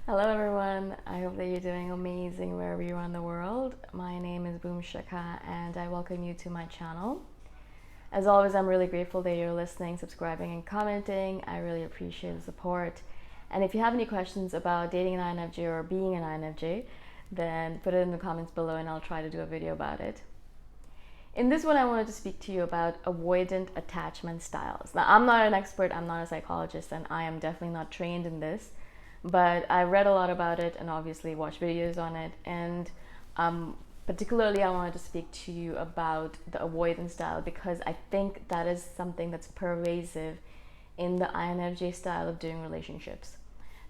Hello everyone, I hope that you're doing amazing wherever you are in the world. My name is Shikha and I welcome you to my channel. As always, I'm really grateful that you're listening, subscribing and commenting. I really appreciate the support. And if you have any questions about dating an INFJ or being an INFJ, then put it in the comments below and I'll try to do a video about it. In this one, I wanted to speak to you about avoidant attachment styles. Now, I'm not an expert, I'm not a psychologist, and I am definitely not trained in this, but I read a lot about it and obviously watched videos on it. And particularly, I wanted to speak to you about the avoidance style because I think that is something that's pervasive in the INFJ style of doing relationships.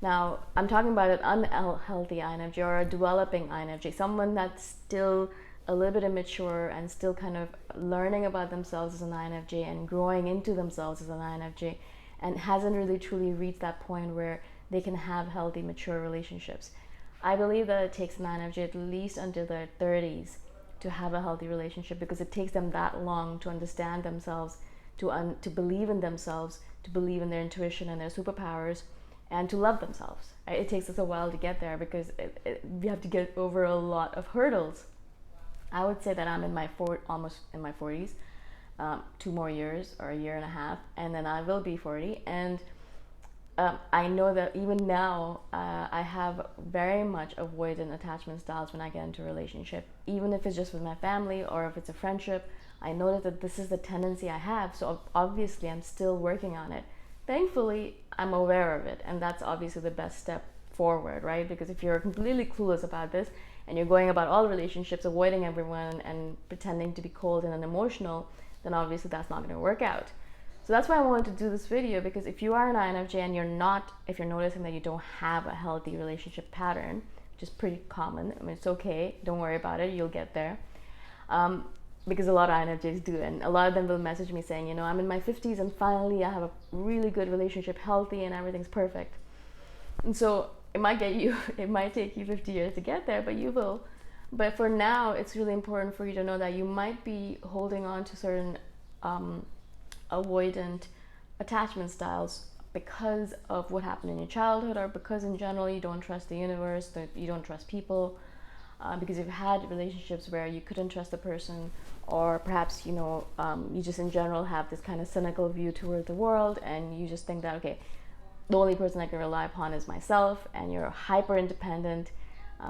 Now, I'm talking about an unhealthy INFJ or a developing INFJ, someone that's still a little bit immature and still kind of learning about themselves as an INFJ and growing into themselves as an INFJ, and hasn't really truly reached that point where they can have healthy, mature relationships. I believe that it takes an INFJ at least until their 30s to have a healthy relationship because it takes them that long to understand themselves, to believe in themselves, to believe in their intuition and their superpowers, and to love themselves. It takes us a while to get there because we have to get over a lot of hurdles. I would say that I'm in my almost in my 40s, 2 more years or a year and a half, and then I will be 40. And I know that even now, I have very much avoidant attachment styles when I get into a relationship, even if it's just with my family or if it's a friendship. I know that this is the tendency I have, so obviously I'm still working on it. Thankfully, I'm aware of it, and that's obviously the best step forward, right? Because if you're completely clueless about this and you're going about all relationships avoiding everyone and pretending to be cold and unemotional, then obviously that's not going to work out. So that's why I wanted to do this video, because if you are an INFJ and if you're noticing that you don't have a healthy relationship pattern, which is pretty common, I mean, it's okay, don't worry about it, you'll get there. Because a lot of INFJs do, and a lot of them will message me saying, I'm in my 50s and finally I have a really good relationship, healthy, and everything's perfect. And so it might take you 50 years to get there, but you will. But for now, it's really important for you to know that you might be holding on to certain avoidant attachment styles because of what happened in your childhood, or because in general you don't trust the universe, that you don't trust people, because you've had relationships where you couldn't trust the person, or perhaps you just in general have this kind of cynical view toward the world, and you just think that, okay, the only person I can rely upon is myself, and you're hyper independent.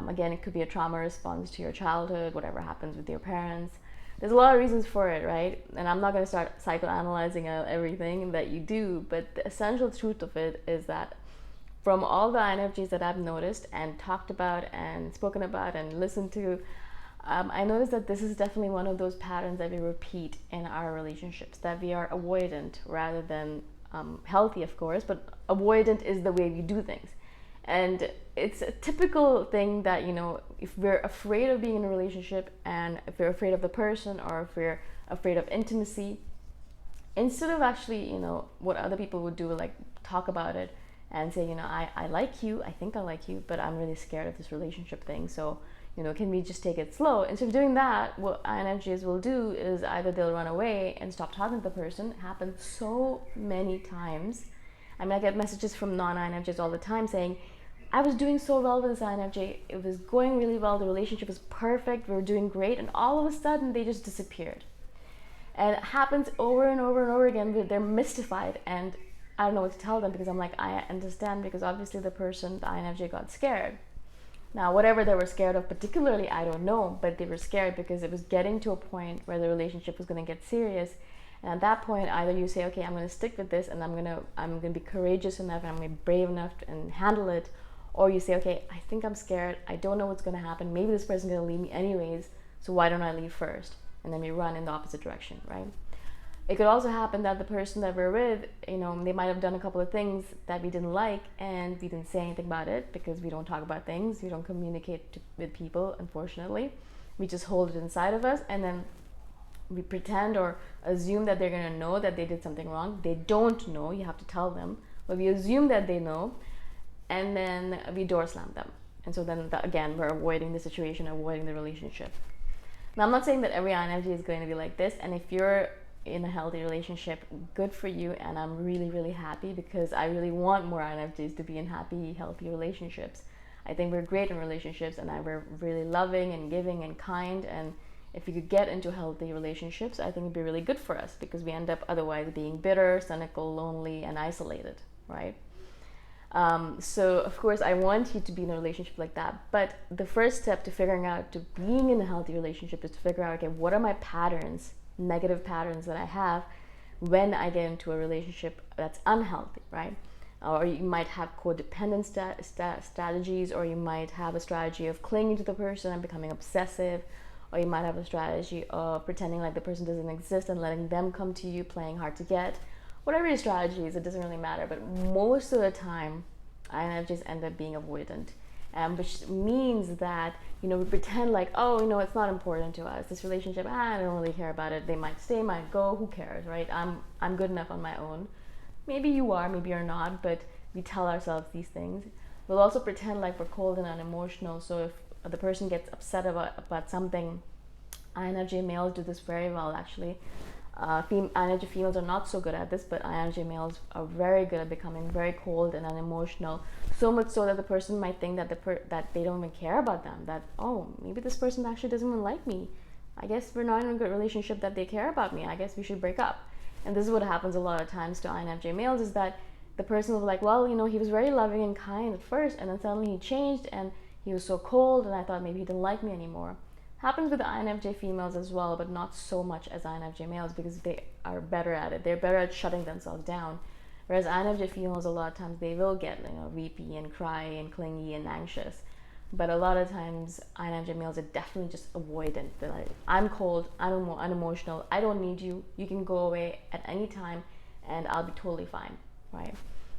Again, it could be a trauma response to your childhood, whatever happens with your parents. There's a lot of reasons for it, right? And I'm not going to start psychoanalyzing everything that you do, but the essential truth of it is that from all the INFJs that I've noticed and talked about and spoken about and listened to, I noticed that this is definitely one of those patterns that we repeat in our relationships, that we are avoidant rather than healthy, of course, but avoidant is the way we do things. And it's a typical thing that, if we're afraid of being in a relationship, and if we're afraid of the person, or if we're afraid of intimacy, instead of actually, what other people would do, like talk about it and say, I like you, I think I like you, but I'm really scared of this relationship thing. So, can we just take it slow? Instead of doing that, what INFJs will do is either they'll run away and stop talking to the person. It happens so many times. I mean, I get messages from non-INFJs all the time saying, I was doing so well with this INFJ, it was going really well, the relationship was perfect, we were doing great, and all of a sudden they just disappeared. And it happens over and over and over again. They're mystified, and I don't know what to tell them, because I'm like, I understand, because obviously the INFJ got scared. Now, whatever they were scared of particularly, I don't know, but they were scared because it was getting to a point where the relationship was going to get serious. And at that point, either you say, okay, I'm going to stick with this, and I'm going to be courageous enough, and I'm going to be brave enough and handle it, or you say, okay, I think I'm scared, I don't know what's going to happen, maybe this person's going to leave me anyways, so why don't I leave first? And then we run in the opposite direction, right? It could also happen that the person that we're with, they might have done a couple of things that we didn't like, and we didn't say anything about it because we don't talk about things, we don't communicate with people, unfortunately. We just hold it inside of us, and then we pretend or assume that they're going to know that they did something wrong. They don't know, you have to tell them, but we assume that they know, and then we door slam them. And so then again, we're avoiding the situation, avoiding the relationship. Now, I'm not saying that every INFJ is going to be like this, and if you're in a healthy relationship, good for you, and I'm really, really happy, because I really want more INFJs to be in happy, healthy relationships. I think we're great in relationships, and we're really loving and giving and kind, and if we could get into healthy relationships, I think it'd be really good for us, because we end up otherwise being bitter, cynical, lonely, and isolated, right? So of course I want you to be in a relationship like that, but the first step to figuring out to being in a healthy relationship is to figure out, okay, what are my patterns, negative patterns that I have when I get into a relationship that's unhealthy, right? Or you might have codependent strategies, or you might have a strategy of clinging to the person and becoming obsessive, or you might have a strategy of pretending like the person doesn't exist and letting them come to you, playing hard to get. Whatever your strategy is, it doesn't really matter, but most of the time INFJs end up being avoidant, which means that, we pretend like, oh, it's not important to us, this relationship, I don't really care about it, they might stay, might go, who cares, right? I'm good enough on my own. Maybe you are, maybe you're not, but we tell ourselves these things. We'll also pretend like we're cold and unemotional, so if the person gets upset about something, INFJ males do this very well, actually. INFJ females are not so good at this, but INFJ males are very good at becoming very cold and unemotional. So much so that the person might think that that they don't even care about them. That, oh, maybe this person actually doesn't even like me. I guess we're not in a good relationship that they care about me. I guess we should break up. And this is what happens a lot of times to INFJ males, is that the person will be like, well, he was very loving and kind at first, and then suddenly he changed and he was so cold, and I thought maybe he didn't like me anymore. Happens with the INFJ females as well, but not so much as INFJ males, because they are better at it. They're better at shutting themselves down. Whereas INFJ females, a lot of times they will get weepy and cry and clingy and anxious. But a lot of times INFJ males are definitely just avoidant. They're like, I'm cold, I'm unemotional, I don't need you, you can go away at any time and I'll be totally fine, right?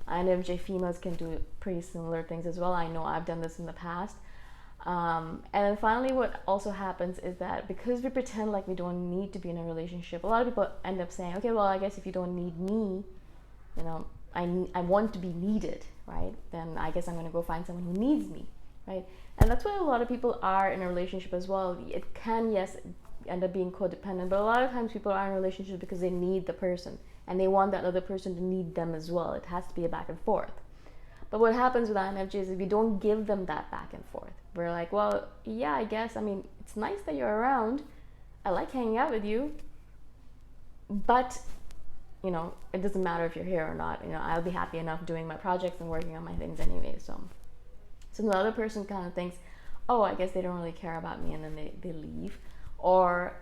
INFJ females can do pretty similar things as well. I know I've done this in the past. And then finally, what also happens is that because we pretend like we don't need to be in a relationship, a lot of people end up saying, okay, well, I guess if you don't need me, I want to be needed, right? Then I guess I'm going to go find someone who needs me, right? And that's why a lot of people are in a relationship as well. It can, yes, end up being codependent, but a lot of times people are in a relationship because they need the person and they want that other person to need them as well. It has to be a back and forth. But what happens with INFJs is if you don't give them that back and forth, we're like, well, yeah, I guess, it's nice that you're around, I like hanging out with you, but it doesn't matter if you're here or not. I'll be happy enough doing my projects and working on my things anyway. So the other person kind of thinks, oh, I guess they don't really care about me, and then they leave. Or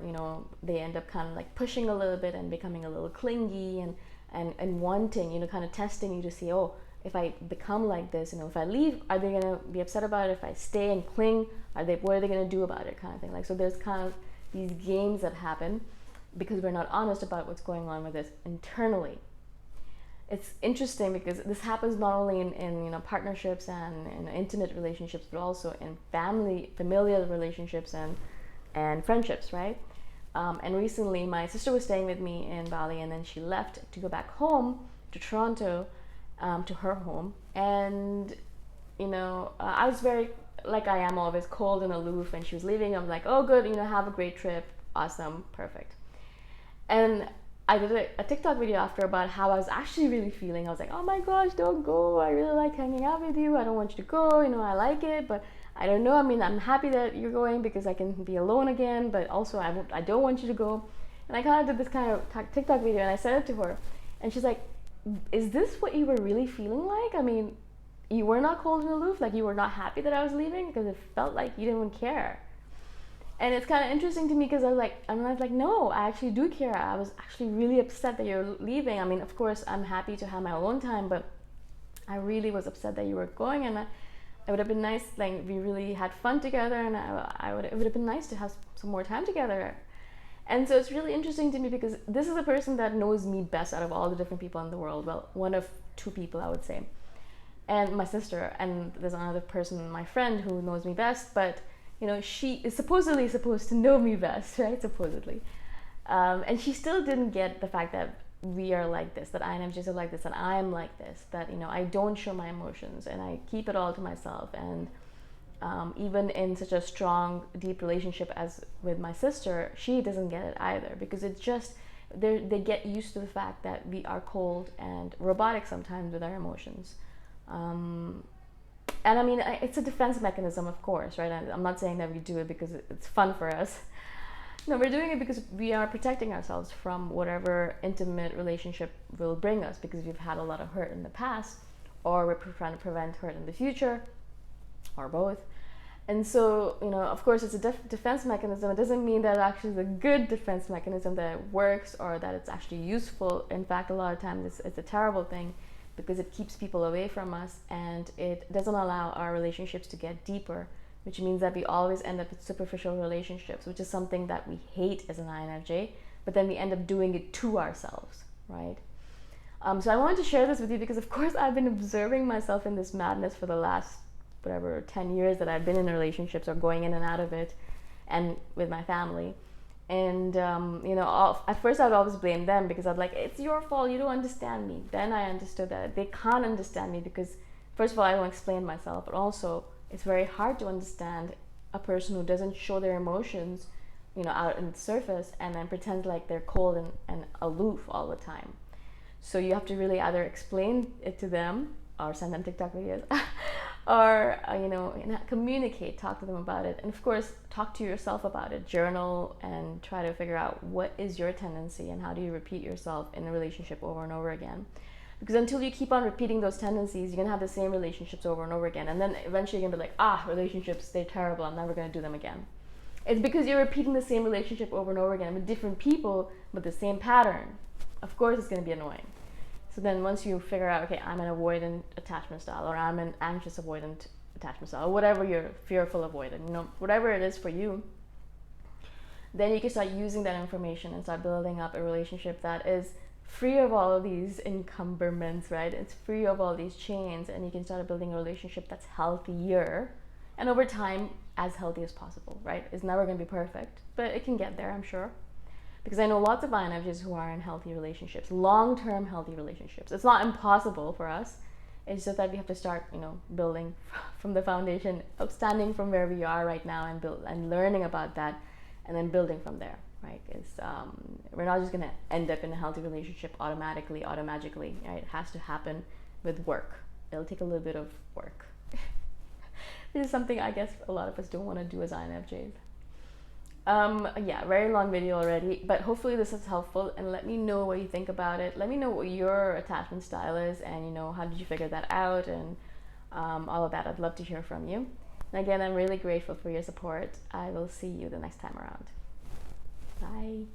they end up kind of like pushing a little bit and becoming a little clingy and wanting, kind of testing you to see, oh, if I become like this, if I leave, are they gonna be upset about it? If I stay and cling, what are they gonna do about it, kind of thing. Like, so there's kind of these games that happen because we're not honest about what's going on with us internally. It's interesting because this happens not only in partnerships and in intimate relationships, but also in familial relationships and friendships, right? And recently my sister was staying with me in Bali, and then she left to go back home to Toronto, to her home. And I was very, like I am always, cold and aloof, and she was leaving. I'm like, oh good, have a great trip, awesome, perfect. And I did a TikTok video after about how I was actually really feeling. I was like, oh my gosh, don't go, I really like hanging out with you, I don't want you to go, I like it, but I don't know, I'm happy that you're going because I can be alone again, but also I don't want you to go. And I kind of did this kind of TikTok video, and I sent it to her, and she's like, is this what you were really feeling like? You were not cold and aloof, like you were not happy that I was leaving, because it felt like you didn't even care. And it's kind of interesting to me because I was like, no, I actually do care. I was actually really upset that you're leaving. Of course, I'm happy to have my alone time, but I really was upset that you were going, and it would have been nice, like we really had fun together, and it would have been nice to have some more time together. And so it's really interesting to me because this is a person that knows me best out of all the different people in the world. Well, one of two people, I would say. And my sister, and there's another person, my friend, who knows me best, but she is supposedly supposed to know me best, right? Supposedly. And she still didn't get the fact that we are like this, that INFJs are like this, that I'm like this, that I don't show my emotions and I keep it all to myself. And even in such a strong, deep relationship as with my sister, she doesn't get it either, because they get used to the fact that we are cold and robotic sometimes with our emotions. And I mean, it's a defense mechanism, of course, right? I'm not saying that we do it because it's fun for us. No, we're doing it because we are protecting ourselves from whatever intimate relationship will bring us, because we've had a lot of hurt in the past, or we're trying to prevent hurt in the future, or both. And so, of course, it's a defense mechanism. It doesn't mean that it actually is a good defense mechanism, that it works, or that it's actually useful. In fact, a lot of times it's a terrible thing, because it keeps people away from us, and it doesn't allow our relationships to get deeper, which means that we always end up with superficial relationships, which is something that we hate as an INFJ, but then we end up doing it to ourselves, right? So I wanted to share this with you because, of course, I've been observing myself in this madness for the last, 10 years that I've been in relationships or going in and out of it, and with my family. And at first I'd always blame them, because I'd like, it's your fault, you don't understand me. Then I understood that they can't understand me because, first of all, I don't explain myself, but also it's very hard to understand a person who doesn't show their emotions, out in the surface, and then pretends like they're cold and aloof all the time. So you have to really either explain it to them or send them TikTok videos or communicate, talk to them about it, and of course talk to yourself about it, journal, and try to figure out what is your tendency and how do you repeat yourself in a relationship over and over again. Because until you keep on repeating those tendencies, you're gonna have the same relationships over and over again, and then eventually you're gonna be like, relationships, they're terrible, I'm never gonna do them again. It's because you're repeating the same relationship over and over again with different people but the same pattern. Of course it's gonna be annoying. So then once you figure out, okay, I'm an avoidant attachment style, or I'm an anxious avoidant attachment style, or whatever you're fearful avoidant, whatever it is for you, then you can start using that information and start building up a relationship that is free of all of these encumberments, right? It's free of all these chains, and you can start building a relationship that's healthier, and over time, as healthy as possible, right? It's never going to be perfect, but it can get there, I'm sure. Because I know lots of INFJs who are in healthy relationships, long-term healthy relationships. It's not impossible for us. It's just that we have to start, building from the foundation, standing from where we are right now, and learning about that, and then building from there, right? Because we're not just going to end up in a healthy relationship automatically, automagically, right? It has to happen with work. It'll take a little bit of work. This is something I guess a lot of us don't want to do as INFJs. Very long video already, but hopefully this is helpful, and let me know what you think about it. Let me know what your attachment style is, and how did you figure that out, and all of that. I'd love to hear from you. And again, I'm really grateful for your support. I will see you the next time around. Bye.